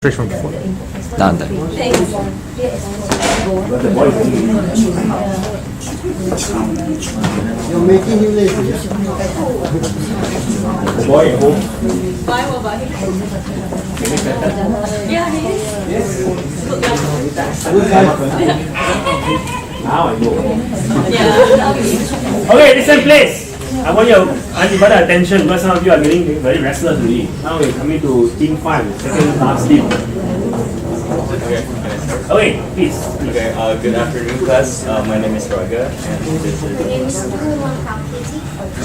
Fresh from before. Done. You're making him lazy. Boy at home. Why what about him? Yeah, he is. Now I know. Yeah. Okay, listen please. I want your undivided attention because some of you are getting very restless already. Now we're coming to team 5, second last team. Okay, please. Okay, good afternoon class. My name is Raga and this is...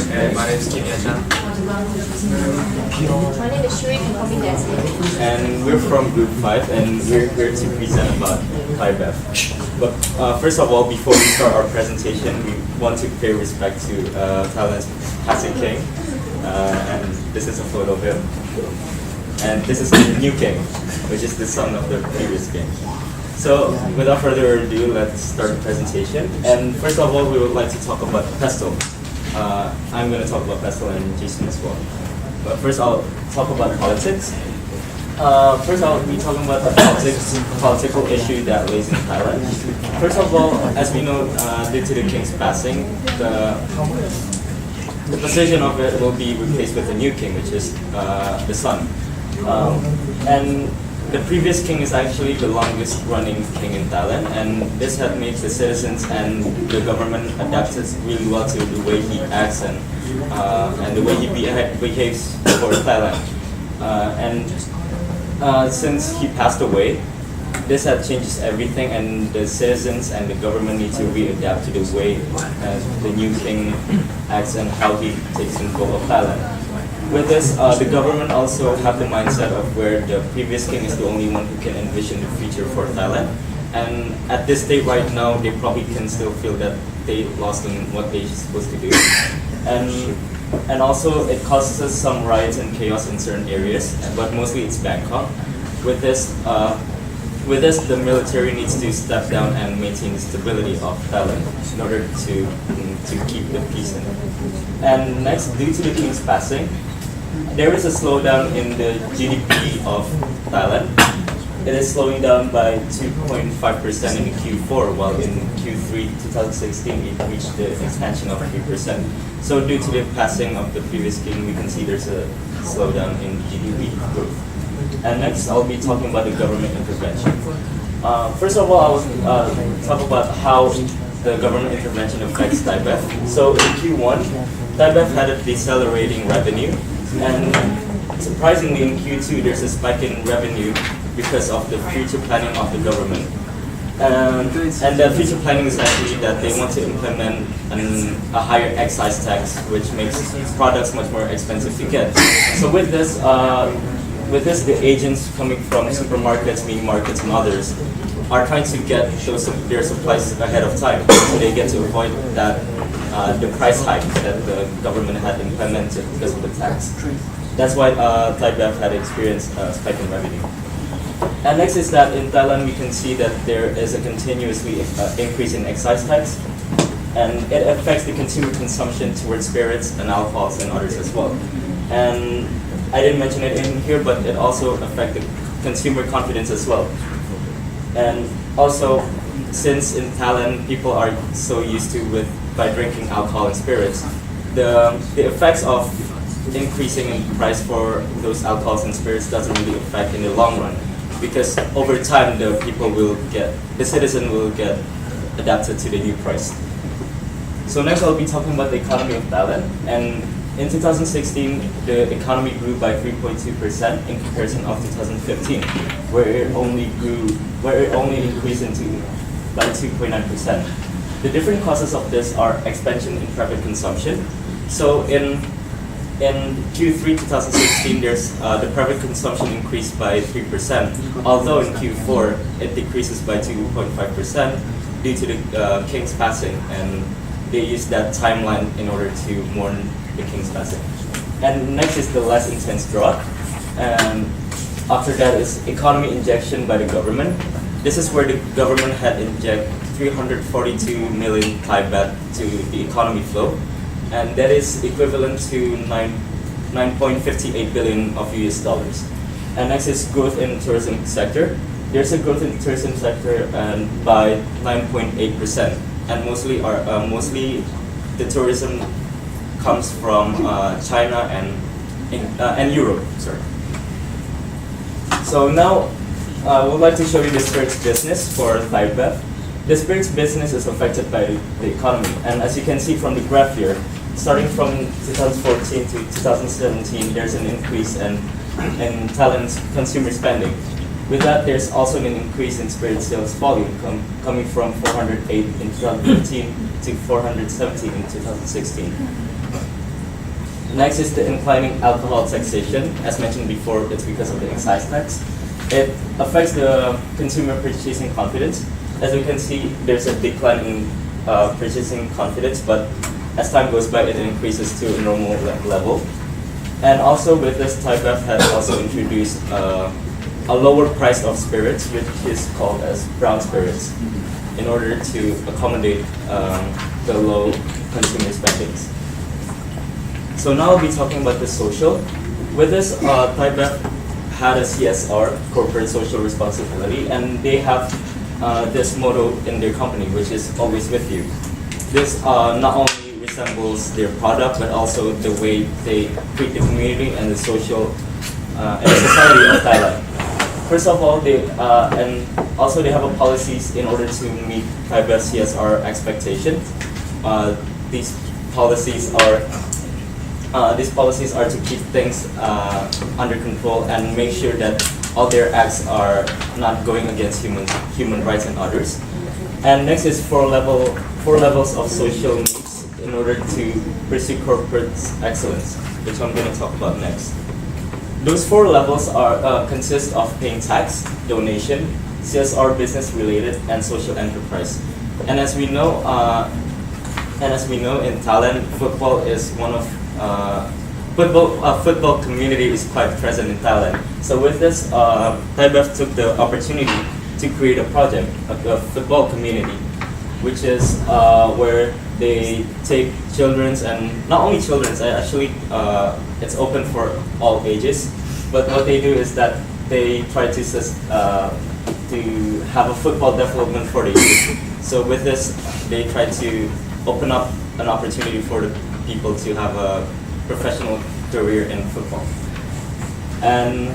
Okay, my name is Kim Chan. My name is Shereen and probably that's And we're from group 5 and we're here to present about ThaiBev. But first of all, before we start our presentation, we want to pay respect to Thailand's passing king. And this is a photo of him. And this is the new king, which is the son of the previous king. So without further ado, let's start the presentation. And first of all, we would like to talk about pestle. I'm going to talk about pestle and Jason as well. But first I'll talk about politics. First I'll be talking about the political issue that lays in Thailand. First of all, as we know, due to the king's passing, the position of it will be replaced with a new king, which is the son. And the previous king is actually the longest running king in Thailand, and this had made the citizens and the government adapted really well to the way he acts and the way he behaves for Thailand. Since he passed away, this had changes everything, and the citizens and the government need to readapt to the way the new king acts and how he takes control of Thailand. With this, the government also have the mindset of where the previous king is the only one who can envision the future for Thailand. And at this state right now, they probably can still feel that they lost in what they're supposed to do. And also, it causes some riots and chaos in certain areas, but mostly it's Bangkok. With this, the military needs to step down and maintain the stability of Thailand in order to keep the peace in it. And next, due to the king's passing, there is a slowdown in the GDP of Thailand. It is slowing down by 2.5% in Q4, while in Q3 2016 it reached the expansion of 3%. So due to the passing of the previous king, we can see there's a slowdown in GDP growth. And next, I'll be talking about the government intervention. First of all, I will talk about how the government intervention affects ThaiBev. So in Q1, ThaiBev had a decelerating revenue, and surprisingly in Q2 there's a spike in revenue because of the future planning of the government. And the future planning is actually that they want to implement a higher excise tax, which makes products much more expensive to get. So with this, the agents coming from supermarkets, mini markets, and others are trying to get their supplies ahead of time, so they get to avoid that the price hike that the government had implemented because of the tax. That's why ThaiBev had experienced a spike in revenue. And next is that in Thailand we can see that there is a continuously increase in excise tax, and it affects the consumer consumption towards spirits and alcohols and others as well. And I didn't mention it in here, but it also affected consumer confidence as well. And also, since in Thailand people are so used to by drinking alcohol and spirits, the effects of increasing in price for those alcohols and spirits doesn't really affect in the long run, because over time the citizen will get adapted to the new price. So next I'll be talking about the economy of Thailand. And in 2016, the economy grew by 3.2% in comparison of 2015, where it only increased by 2.9%. The different causes of this are expansion in private consumption. So in Q3 2016, there's the private consumption increased by 3%, although in Q4 it decreases by 2.5% due to the king's passing, and they used that timeline in order to mourn the king's passing. And next is the less intense drought. And after that is economy injection by the government. This is where the government had injected 342 million Thai baht to the economy flow, and that is equivalent to 9.58 billion of US dollars. And next is growth in tourism sector. There's a growth in tourism sector by 9.8%, and mostly the tourism comes from China and Europe. Sorry. So now I would like to show you the spirits business for ThaiBev. The spirits business is affected by the economy, and as you can see from the graph here, starting from 2014 to 2017, there's an increase in Thailand's consumer spending. With that, there's also an increase in spirit sales volume coming from 408 in 2015 to 417 in 2016. Next is the inclining alcohol taxation. As mentioned before, it's because of the excise tax. It affects the consumer purchasing confidence. As we can see, there's a decline in purchasing confidence, but as time goes by, it increases to a normal level. And also with this, ThaiBev has also introduced a lower price of spirits, which is called as brown spirits, in order to accommodate the low consumer spendings. So now I'll be talking about the social. With this, ThaiBev had a CSR, corporate social responsibility, and they have this motto in their company, which is always with you. This not only resembles their product, but also the way they treat the community and the social and the society of Thailand. First of all, they have a policies in order to meet ThaiBev CSR expectations. These policies are to keep things under control and make sure that all their acts are not going against human rights and others. And next is four levels of social needs in order to pursue corporate excellence, which I'm going to talk about next. Those four levels consist of paying tax, donation, CSR business related, and social enterprise. And as we know, in Thailand, football is one of football community is quite present in Thailand. So with this, ThaiBev took the opportunity to create a project, a football community, which is where they take children's, and not only children's, actually it's open for all ages. But what they do is that they try to have a football development for the youth. So with this, they try to open up an opportunity for the people to have a professional career in football. And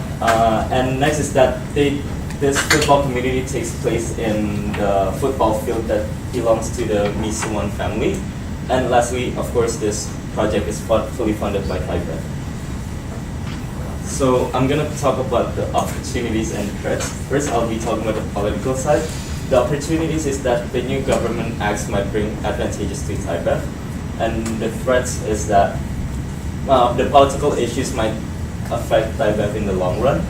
next is that this football community takes place in the football field that belongs to the Misuan family. And lastly, of course, this project is fully funded by ThaiBev. So I'm going to talk about the opportunities and threats. First, I'll be talking about the political side. The opportunities is that the new government acts might bring advantages to ThaiBev. And the threats is that the political issues might affect ThaiBev in the long run.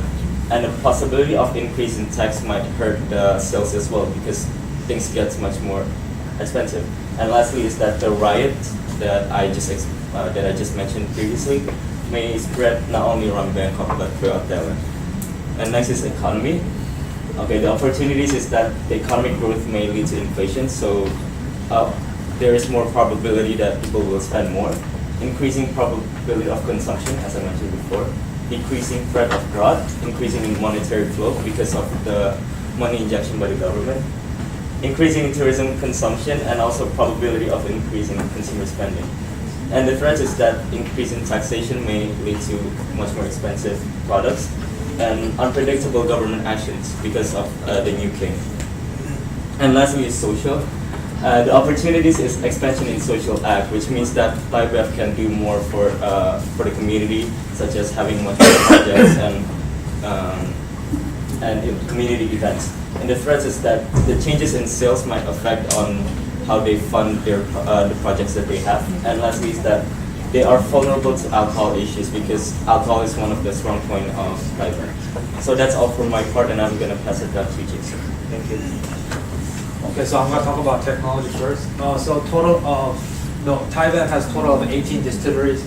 And the possibility of increase in tax might hurt the sales as well, because things get much more expensive. And lastly is that the riot that I just mentioned previously may spread not only around Bangkok but throughout Thailand. And next is economy. Okay, the opportunities is that the economic growth may lead to inflation, so there is more probability that people will spend more. Increasing probability of consumption, as I mentioned before. Decreasing threat of fraud, increasing in monetary flow because of the money injection by the government. Increasing tourism consumption, and also probability of increasing consumer spending. And the threat is that increasing taxation may lead to much more expensive products and unpredictable government actions because of the new king. And lastly is social. The opportunities is expansion in social act, which means that ThaiBev can do more for the community, such as having much more projects and community events. And the threat is that the changes in sales might affect on how they fund their the projects that they have. And lastly is that they are vulnerable to alcohol issues because alcohol is one of the strong points of ThaiBev. So that's all for my part, and I'm going to pass it back to Jason. Thank you. Okay, so I'm going to talk about technology first. ThaiBev has total of 18 distilleries,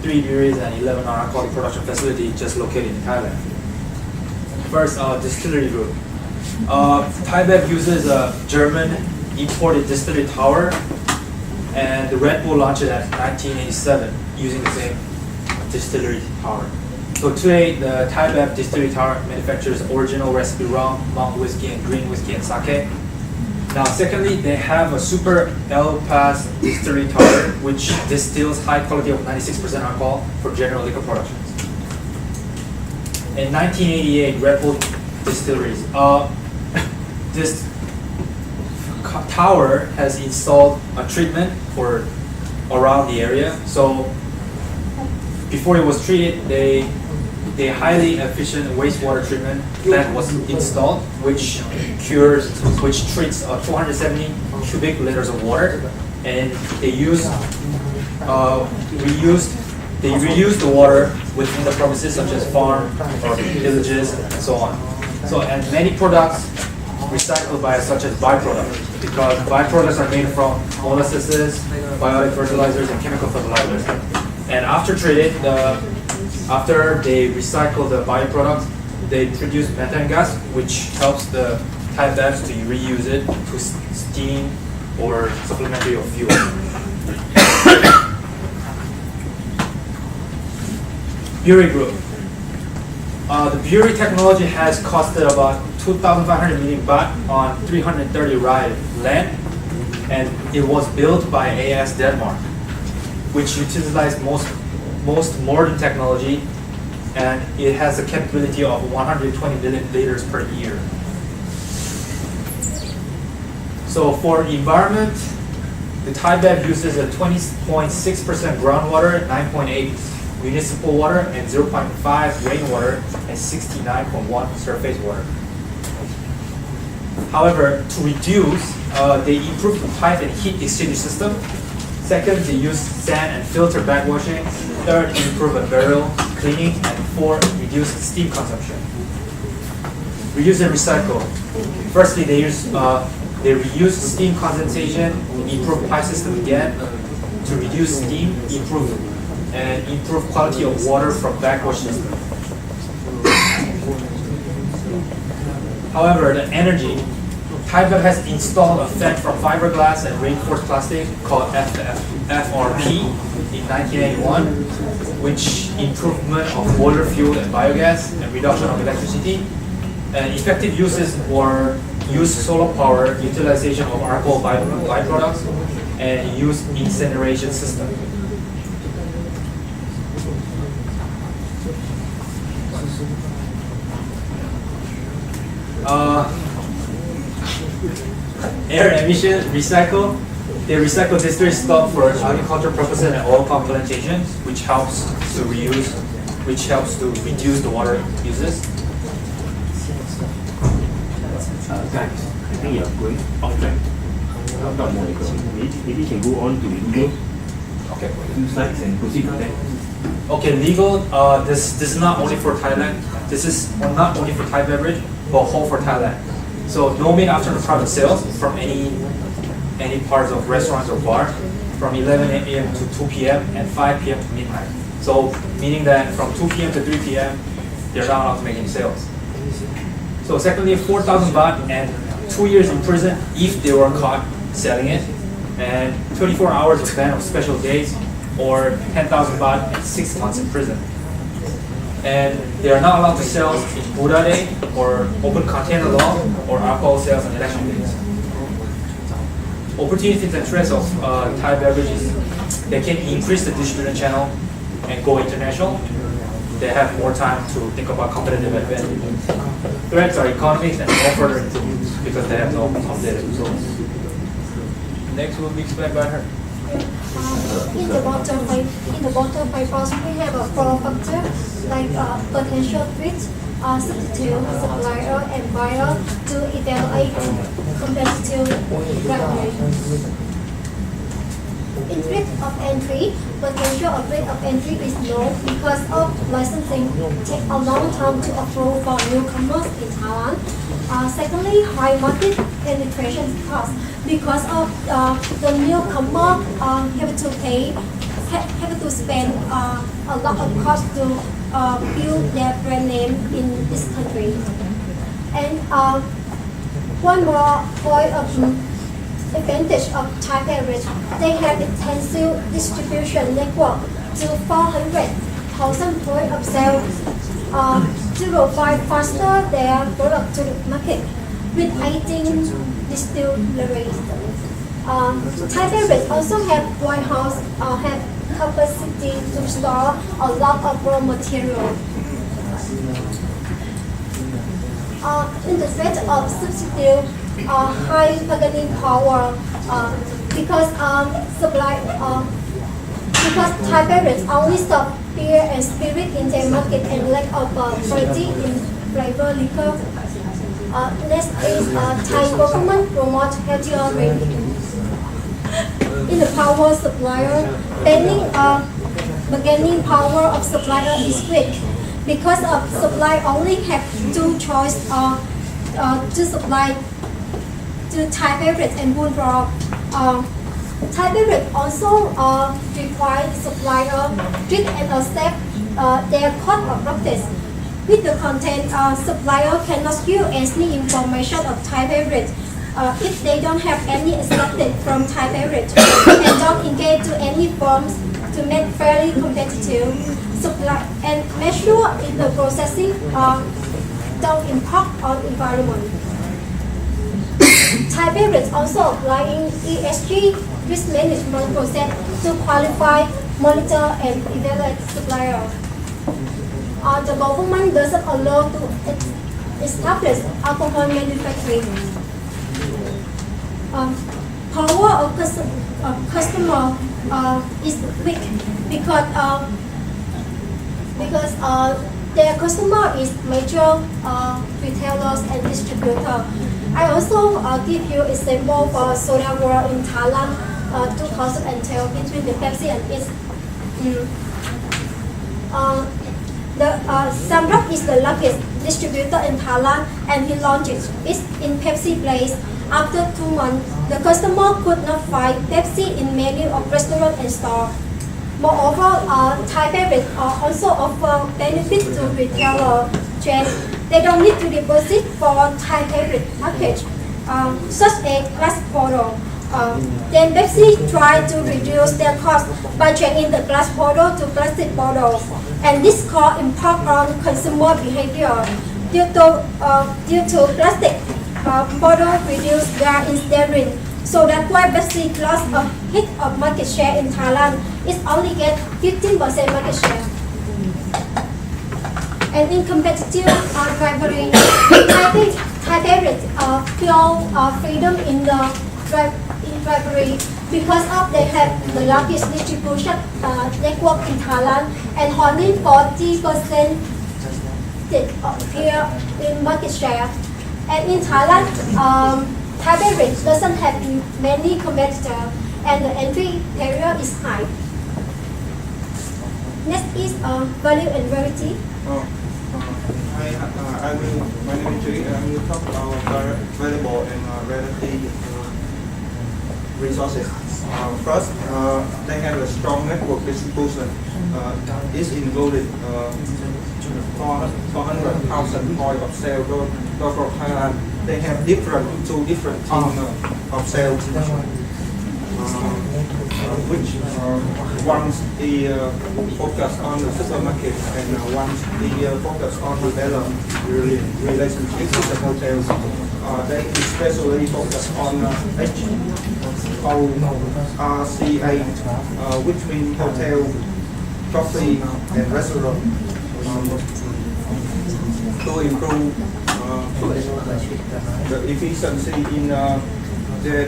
3 breweries, and 11 non-alcoholic production facilities just located in Thailand. First, distillery group. ThaiBev uses a German imported distillery tower, and the Red Bull launched it at 1987 using the same distillery tower. So today, the ThaiBev distillery tower manufactures original recipe rum, malt whiskey, and green whiskey and sake. Now, secondly, they have a super El Pass distillery tower, which distills high quality of 96% alcohol for general liquor productions. In 1988, Red Bull Distilleries. This tower has installed a treatment for around the area. So before it was treated, the highly efficient wastewater treatment plant was installed, which treats 270 cubic liters of water, and they reuse the water within the provinces such as farm or villages and so on. So, and many products recycled by such as byproducts, because byproducts are made from molasses, biotic fertilizers, and chemical fertilizers. And after treated, after they recycle the byproducts, they produce methane gas, which helps the ThaiBev to reuse it to steam or supplementary of fuel. Brewery Group. The brewery technology has costed about 2,500 million baht on 330 rai land, and it was built by AS Denmark, which utilizes most modern technology, and it has a capability of 120 million liters per year. So for environment, the ThaiBev uses a 20.6% groundwater, 9.8 municipal water, and 0.5 rainwater, and 69.1 surface water. However, to reduce, they improve the pipe and heat exchange system. Second, they use sand and filter backwashing. Third, improve the barrel cleaning. And fourth, reduce steam consumption. Reuse and recycle. Firstly, they reuse steam condensation, improve pipe system again to reduce steam, improve quality of water from backwash system. However, the energy, ThaiBev has installed a fan from fiberglass and reinforced plastic called FRP in 1981, which improvement of boiler fuel and biogas and reduction of electricity. And effective uses were use solar power, utilization of alcohol byproducts, and use incineration system. Air emission recycle. They recycle distillery stock for agricultural purposes and oil palm plantations, which helps to reduce the water uses. Guys, I think you're going off track. I've got more to go. Maybe you can go on to legal. Okay. 2 slides and proceed from there. Okay, legal. This is not only for Thailand. This is not only for Thai beverage, but whole for Thailand. So no meat after the private sales from any parts of restaurants or bar from 11 a.m. to 2 p.m. and 5 p.m. to midnight. So meaning that from 2 p.m. to 3 p.m. they're not allowed to make any sales. So secondly, 4,000 baht and 2 years in prison if they were caught selling it, and 24 hours of ban of special days, or 10,000 baht and 6 months in prison. And they are not allowed to sell in Buddha Day or open container law or alcohol sales on election days. Opportunities and threats of Thai beverages, they can increase the distribution channel and go international. They have more time to think about competitive advantage. Threats are economics and no further into because they have no updated results. Next will be explained by her. In the bottom bypass, we have a 4 factors like potential threats, substitute, supplier, and buyer to evaluate competitive regulations. In rate of entry, potential of rate of entry is low because of licensing take a long time to approve for newcomers in Thailand. Secondly, high market penetration cost because of the newcomer have to spend a lot of cost to build their brand name in this country. And one more point of advantage of Thai beverage, they have extensive distribution network to 400,000 points of sale to provide faster their product to the market with 18 distilleries. Thai Beverage also have warehouse have capacity to store a lot of raw material. In the threat of substitute high bargaining power because Thai Beverage only sell beer and spirit in their market and lack of variety in flavor liquor. Next is Thai government promote healthier drinking. In the power supplier, banning bargaining power of supplier is weak because of supply only have two choice to supply to Thai Beverage and Bunrok. Thai Beverage also require supplier treat and accept their code of practice. With the content, supplier cannot use any information of Thai Beverage if they don't have any accepted from Thai Beverage and don't engage to any forms to make fairly competitive supply and make sure in the processing don't impact on environment. Thai Beverage also applying ESG risk management process to qualify, monitor and evaluate supplier. The government doesn't allow to establish alcohol manufacturing. Power of customer is weak because their customer is major retailers and distributors. I also give you example for Soda World in Thailand 2012 between the Pepsi and its. Samrak is the largest distributor in Thailand and he launched it in Pepsi place. After 2 months, the customer could not find Pepsi in menu of restaurant and store. Moreover, Thai Beverage also offer benefit to retailer chain. They don't need to deposit for Thai Beverage package, such as glass bottle. Then Pepsi tried to reduce their cost by changing the glass bottle to plastic bottle, and this caused impact on consumer behavior. Due to plastic bottle reduce their insterin, so that's why Pepsi lost a hit of market share in Thailand. It only get 15% market share. And in competitive rivalry, Thai Beverage feel freedom in the rivalry because of they have the largest distribution network in Thailand and holding 40% here in market share. And in Thailand, Thai Beverage doesn't have many competitors and the entry barrier is high. Next is value and variety. My name is Jay, and I will talk about valuable and relative resources. First, they have a strong network distribution. This included 400,000 point of sale from Thailand. They have two different teams of sales, which one's focus on the supermarket and one's focus on develop relationships with the hotels. They especially focus on HORCA, which means hotel, coffee, and restaurant, to improve the efficiency in their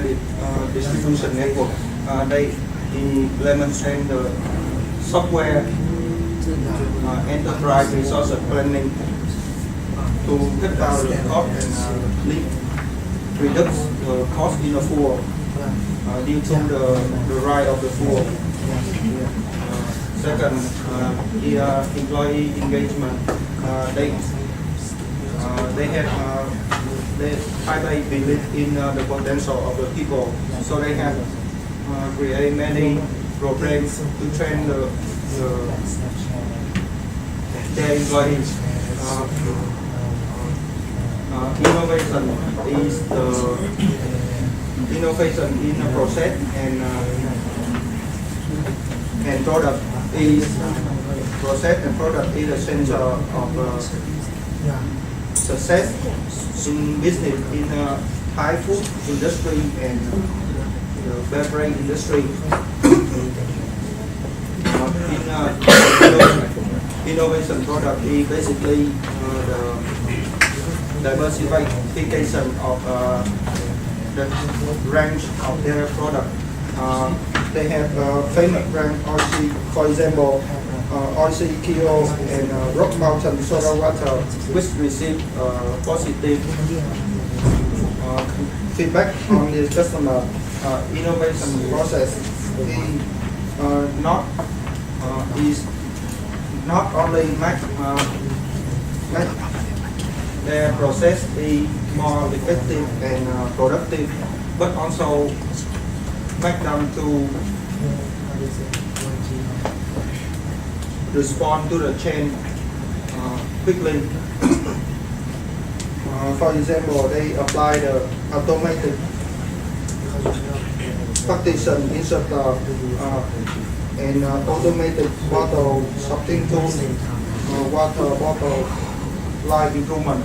distribution network. They implement the software enterprise resource planning to cut down the cost and reduce the cost in the floor due to the rise of the floor. Second, employee engagement. They believe in the potential of the people, so they have create many programs to train their employees. Innovation is the innovation in the process and product is process and product is the center of success in business in Thai food industry and beverage industry. Innovation product is basically the diversification of the range of their product. They have famous brand OC, for example, OC Kilo and Rock Mountain soda water, which received positive feedback on the customer. Innovation process is not only make their process be more effective and productive, but also make them to respond to the change quickly. For example, they apply the automated partition insert and automated bottle sorting tools, water bottle line improvement.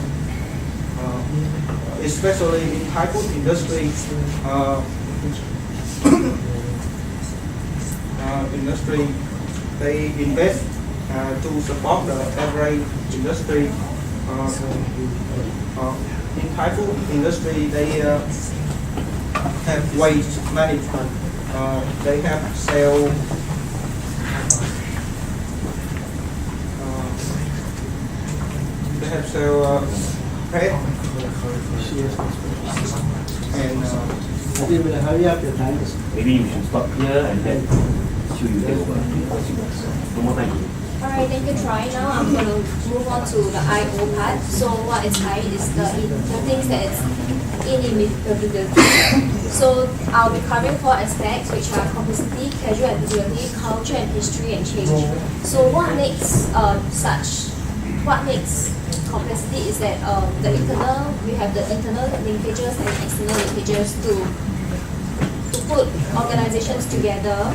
Especially in Thai food industry, they invest to support the beverage industry. In Thai food industry, they have waste management. They have sell prep and Maybe we should stop here and then show you the over. One more time. Alright, thank you, Troy. Now I'm going to move on to the I/O part. So what is I is the things that is inimitability. So I'll be covering 4 aspects, which are complexity, casual ambiguity, culture and history and change. So what makes complexity is that we have the internal linkages and external linkages to put organizations together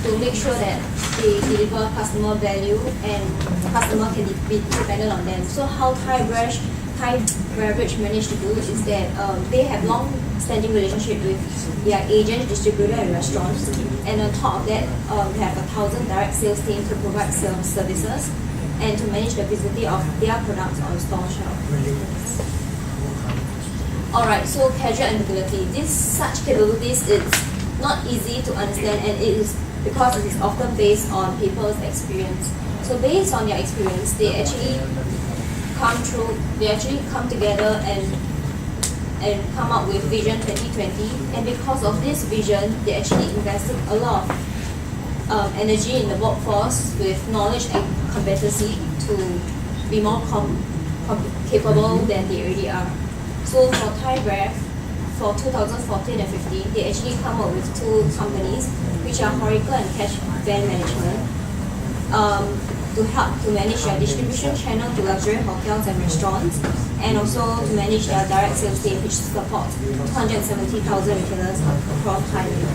to make sure that they deliver customer value and customer can be dependent on them. So how Thai Beverage managed to do is that they have long-standing relationship with their agents, distributor and restaurants, and on top of that, they have 1,000 direct sales team to provide sales services and to manage the visibility of their products on store shelf. Alright, so casual ambiguity. Such capabilities is not easy to understand, and it is because it is often based on people's experience. So based on their experience, they actually come together and come up with Vision 2020. And because of this vision, they actually invested a lot of energy in the workforce with knowledge and competency to be more capable than they already are. So for ThaiBev, for 2014 and 15, they actually come up with 2 companies, which are Horeca and Cash Van Management, to help to manage their distribution channel to luxury hotels and restaurants, and also to manage their direct sales team, which supports 270,000 retailers across Thailand.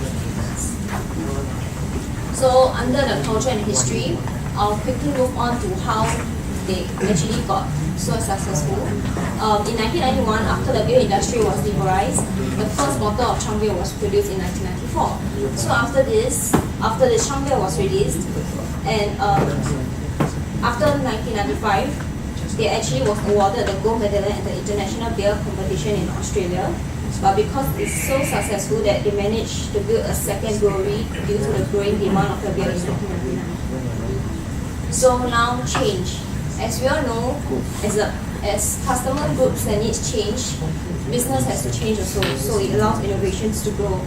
So under the culture and history, I'll quickly move on to how they actually got so successful. In 1991, after the beer industry was liberalized, the first bottle of Chang beer was produced in 1994. So after the Chang beer was released, and after 1995, they actually was awarded the gold medal at the International Beer Competition in Australia. But because it's so successful that they managed to build a second brewery due to the growing demand of the beer in 1999. So now change. As we all know, as customer groups and needs change, business has to change also, so it allows innovations to grow.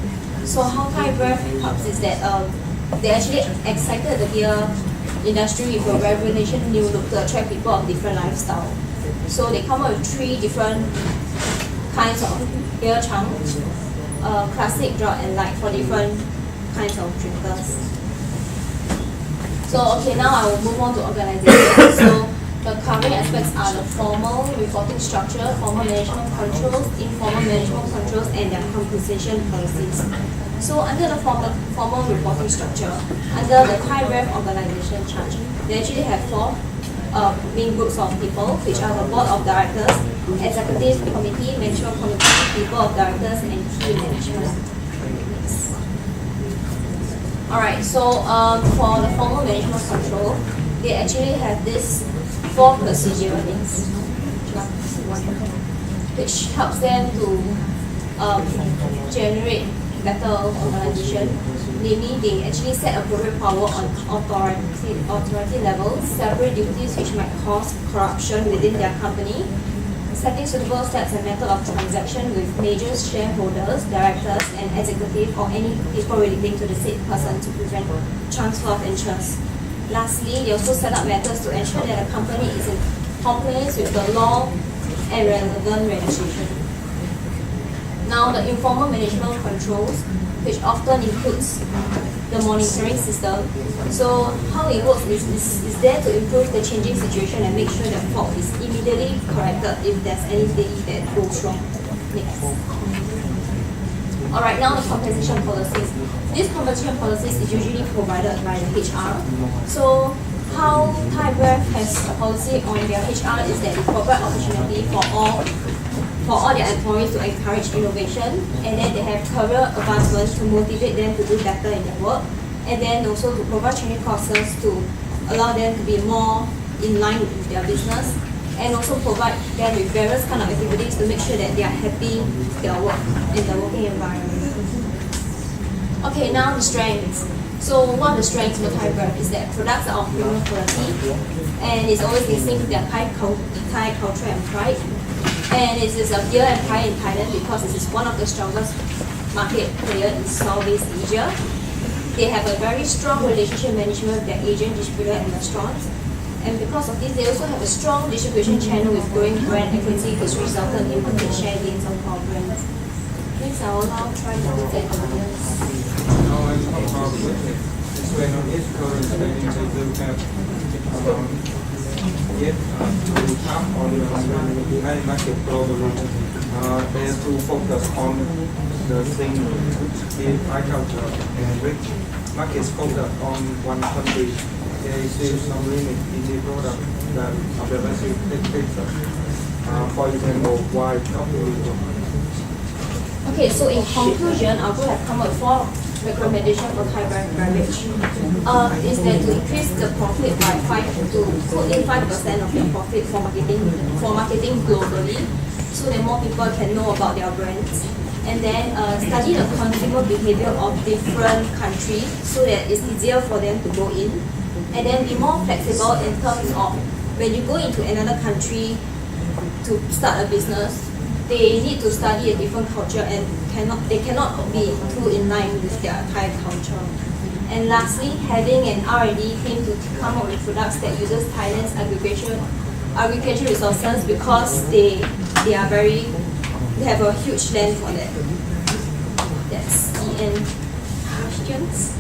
So how ThaiBev helps is that they actually excited the beer industry with a revelation new look to attract people of different lifestyle. So they come up with 3 different kinds of beer chunks, classic, draught and light for different kinds of drinkers. So okay, now I will move on to organization. So The covering aspects are the formal reporting structure, formal management controls, informal management controls, and their compensation policies. So under the formal reporting structure, under the ThaiBev organization chart, they actually have four main groups of people, which are the board of directors, executive committee, management committee, people of directors, and key management. Alright, so for the formal management control, they actually have this 4 procedural things, which helps them to generate better organization. Namely, they actually set appropriate power on authority levels, separate duties which might cause corruption within their company, setting suitable steps and method of transaction with major shareholders, directors, and executive or any people relating to the said person to prevent transfer of interest. Lastly, they also set up methods to ensure that the company is in compliance with the law and relevant legislation. Now, the informal management controls, which often includes the monitoring system. So how it works is there to improve the changing situation and make sure that fault is immediately corrected if there's anything that goes wrong. Next. Alright, now the compensation policies. These compensation policies is usually provided by the HR. So how ThaiBev has a policy on their HR is that they provide opportunity for all their employees to encourage innovation, and then they have career advancements to motivate them to do better in their work, and then also to provide training courses to allow them to be more in line with their business, and also provide them with various kind of activities to make sure that they are happy with their work in the working environment. Okay, now the strengths. So one of the strengths of ThaiBev is that products are of premium quality, and it's always distinct with their Thai culture and pride. And it is a beer empire in Thailand because it is one of the strongest market players in Southeast Asia. They have a very strong relationship management with their Asian distributor and restaurants. And because of this, they also have a strong distribution channel with growing brand equity, which resulted in market share gains of our brands. Next, I will now try to present the audience. Now I'm about this way on East Coast, they do have yet to tap on the Thai market globally. They have to focus on the thing in Thai culture and which markets focus on one country. There is still some limit in the product that the basic picture. For example, why coffee? Okay, so in conclusion, I will have come up with 4 recommendations for ThaiBev beverage. Is that to increase the profit by 5% of the profit for marketing globally, so that more people can know about their brands. And then study the consumer behavior of different countries so that it's easier for them to go in. And then be more flexible in terms of when you go into another country to start a business, they need to study a different culture and they cannot be too in line with their Thai culture. And lastly, having an R&D team to come up with products that uses Thailand's agriculture resources because they have a huge land for that. That's the end. Questions?